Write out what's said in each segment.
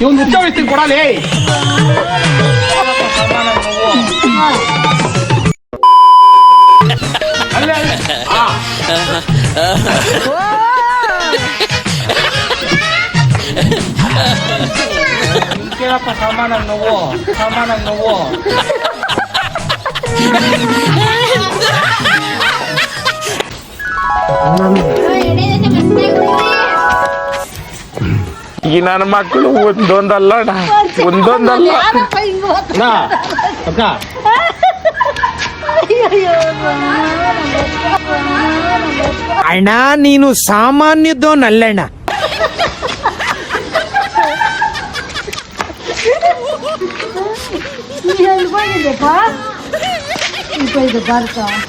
ಇವನು ಹುಚ್ಚ ವಹಿಸ್ತೀನಿ ಕೊಡಲೇ. ಕೇಳಪ್ಪ ಸಾಮಾನ ನೋವು ಈ ನನ್ನ ಮಕ್ಕಳು ಒಂದೊಂದಲ್ಲ ಅಕ್ಕ ಅಣ್ಣ ನೀನು ಸಾಮಾನ್ಯದೋನಲ್ಲಣ್ಣ.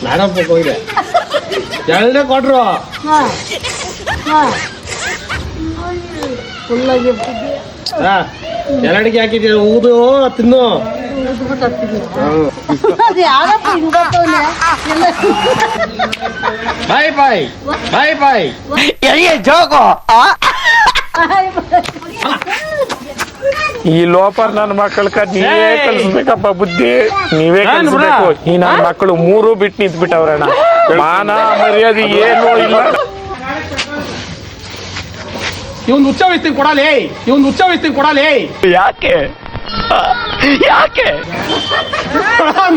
ನಾನಪ್ಪ ಹೋಗಿದೆ ಎರಡನೇ ಕೊಟ್ರು ಎರಡಿಗೆ ಹಾಕಿದ್ದೀರ ಊದು ತಿನ್ನು. ಬಾಯ್ ಬಾಯ್ ಬಾಯ್ ಬಾಯ್ ಜೋಗೋ ಈ ಲೋಪರ್ ನನ್ನ ಮಕ್ಕಳ ನೀವೇ ಕಲಿಸ್ಬೇಕಪ್ಪ ಬುದ್ಧಿ, ನೀವೇ ಕಲಿಸ್ಬೇಕು. ಈ ನನ್ನ ಮಕ್ಕಳು ಮೂರು ಬಿಟ್ಟು ನಿಂತ್ಬಿಟ್ಟವ್ರಣ್ಣ. ಮಾನ ಮರ್ಯಾದೆ ಏನು ಇಲ್ಲ. ಇವನ್ ಹುಚ್ಚ ವಹಿಸ್ತೀನಿ ಕೊಡಲೇ. ಯಾಕೆ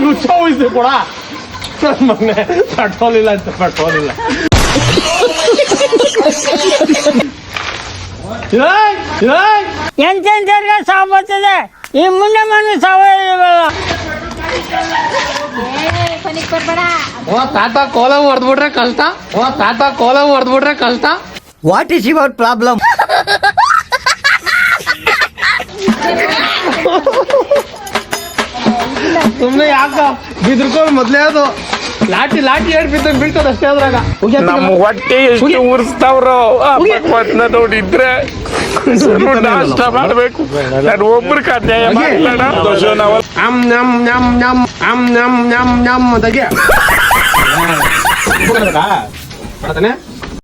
ಹುಚ್ಚ ವಹಿಸ್ತೀನಿ ಕೊಡ. ಮೊನ್ನೆ ಪೆಟ್ರೋಲ್ ಇಲ್ಲ. ಎಂತೆಂಥವ್ರಿಗೆ ಸಾವು ಬರ್ತದೆ, ಈ ಮುಂದೆ ಮನೆ ಸಾವಯವ. ತಾತ ಕೋಲ ಹೊಡೆದ್ಬಿಟ್ರೆ ಕಷ್ಟ. What is your problem? ಸುಮ್ನೆ ಯಾಕ ಬಿದ್ರಕೊಂಡು ಮೊದ್ಲೇ ಅದು ಲಾಟಿ ಏಟ್ ಬೀಳ್ತದ ಅಷ್ಟೇ ಅದ್ರಾಗ. ನಮ್ಮ ಹೊಟ್ಟೆ ಎಷ್ಟು ಉರ್ಸ್ತಾವ್ರೋ ನೋಡಿದ್ರೆ ನಾಷ್ಟ ಮಾಡ್ಬೇಕು. ನಾನು ಒಬ್ರು ಅನ್ಯಾಯ ಮಾಡಿಲ್ಲ.